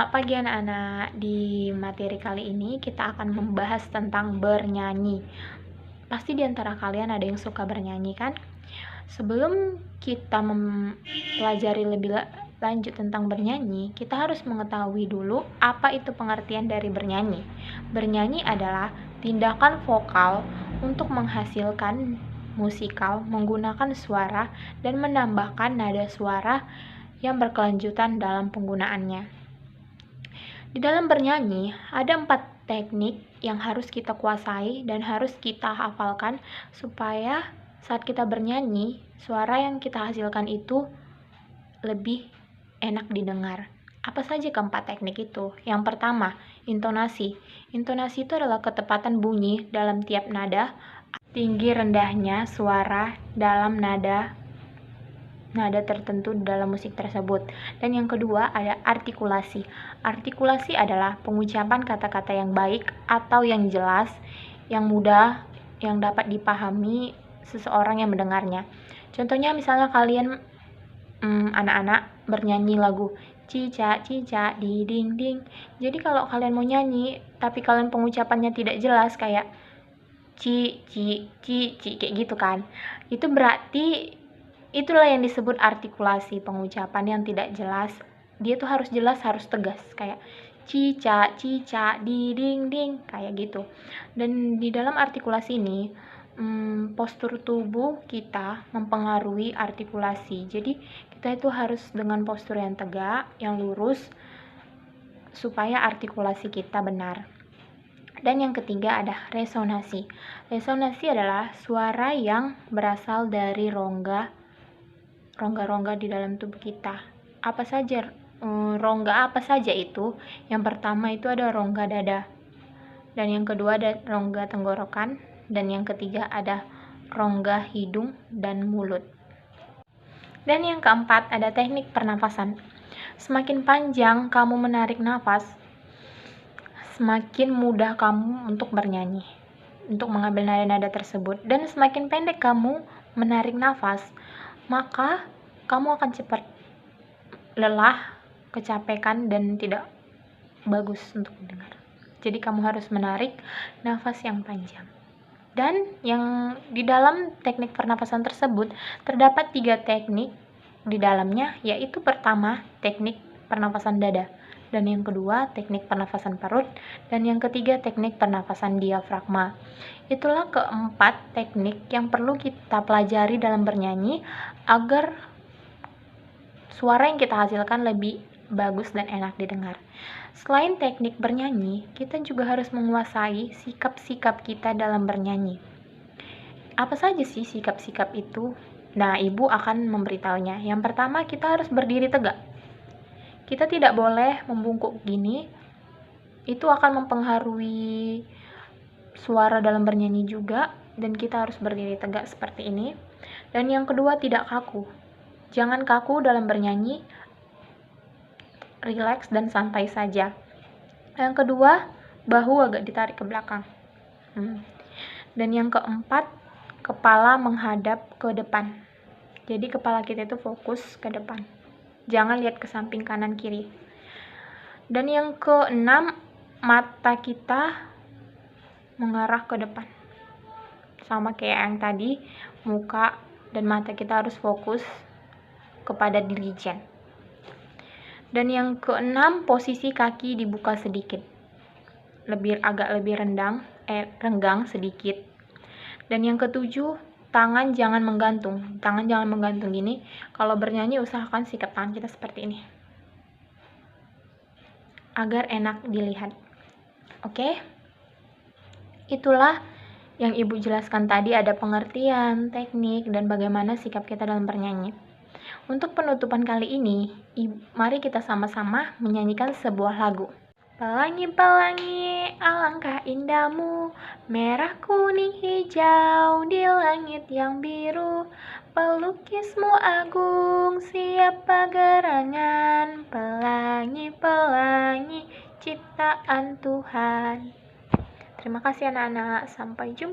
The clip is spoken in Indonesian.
Selamat pagi anak-anak. Di materi kali ini kita akan membahas tentang bernyanyi. Pasti di antara kalian ada yang suka bernyanyi kan? Sebelum kita mempelajari lebih lanjut tentang bernyanyi, kita harus mengetahui dulu apa itu pengertian dari bernyanyi. Bernyanyi adalah tindakan vokal untuk menghasilkan musikal menggunakan suara dan menambahkan nada suara yang berkelanjutan dalam penggunaannya. Di dalam bernyanyi, ada 4 teknik yang harus kita kuasai dan harus kita hafalkan supaya saat kita bernyanyi, suara yang kita hasilkan itu lebih enak didengar. Apa saja keempat teknik itu? Yang pertama, intonasi. Intonasi itu adalah ketepatan bunyi dalam tiap nada, tinggi rendahnya suara dalam nada tertentu dalam musik tersebut. Dan yang kedua ada artikulasi. Artikulasi adalah pengucapan kata-kata yang baik atau yang jelas, yang mudah, yang dapat dipahami seseorang yang mendengarnya. Contohnya misalnya kalian anak-anak bernyanyi lagu cica cica di ding ding. Jadi kalau kalian mau nyanyi tapi kalian pengucapannya tidak jelas kayak ci ci ci ci kayak gitu kan, itu berarti itulah yang disebut artikulasi, pengucapan yang tidak jelas. Dia tuh harus jelas, harus tegas, kayak cica, cica, di ding ding, kayak gitu. Dan di dalam artikulasi ini, postur tubuh kita mempengaruhi artikulasi. Jadi kita itu harus dengan postur yang tegak, yang lurus, supaya artikulasi kita benar. Dan yang ketiga ada resonansi. Resonansi adalah suara yang berasal dari rongga di dalam tubuh kita. Apa saja rongga apa saja itu? Yang pertama itu ada rongga dada, dan yang kedua ada rongga tenggorokan, dan yang ketiga ada rongga hidung dan mulut. Dan yang keempat ada teknik pernafasan. Semakin panjang kamu menarik nafas, semakin mudah kamu untuk bernyanyi, untuk mengambil nada-nada tersebut. Dan semakin pendek kamu menarik nafas, maka kamu akan cepat lelah, kecapekan, dan tidak bagus untuk mendengar. Jadi kamu harus menarik nafas yang panjang. Dan yang di dalam teknik pernapasan tersebut terdapat 3 teknik di dalamnya, yaitu pertama teknik pernapasan dada, dan yang kedua teknik pernapasan perut, dan yang ketiga teknik pernapasan diafragma. Itulah keempat teknik yang perlu kita pelajari dalam bernyanyi agar suara yang kita hasilkan lebih bagus dan enak didengar. Selain teknik bernyanyi, kita juga harus menguasai sikap-sikap kita dalam bernyanyi. Apa saja sih sikap-sikap itu? Nah, Ibu akan memberitahunya. Yang pertama, kita harus berdiri tegak. Kita tidak boleh membungkuk gini. Itu akan mempengaruhi suara dalam bernyanyi juga, dan kita harus berdiri tegak seperti ini. Dan yang kedua, tidak kaku. Jangan kaku dalam bernyanyi, rileks dan santai saja. Yang kedua, bahu agak ditarik ke belakang. Dan yang keempat, kepala menghadap ke depan. Jadi kepala kita itu fokus ke depan. Jangan lihat ke samping kanan kiri. Dan yang keenam, mata kita mengarah ke depan. Sama kayak yang tadi, muka dan mata kita harus fokus kepada dirijen. Dan yang keenam, posisi kaki dibuka sedikit, agak lebih renggang sedikit. Dan yang ketujuh, tangan jangan menggantung gini. Kalau bernyanyi usahakan sikap tangan kita seperti ini agar enak dilihat. Oke? Itulah yang Ibu jelaskan tadi, ada pengertian, teknik, dan bagaimana sikap kita dalam bernyanyi. Untuk penutupan kali ini, mari kita sama-sama menyanyikan sebuah lagu. Pelangi-pelangi, alangkah indahmu, merah, kuning, hijau di langit yang biru. Pelukismu agung, siapa gerangan, pelangi-pelangi, ciptaan Tuhan. Terima kasih anak-anak, sampai jumpa.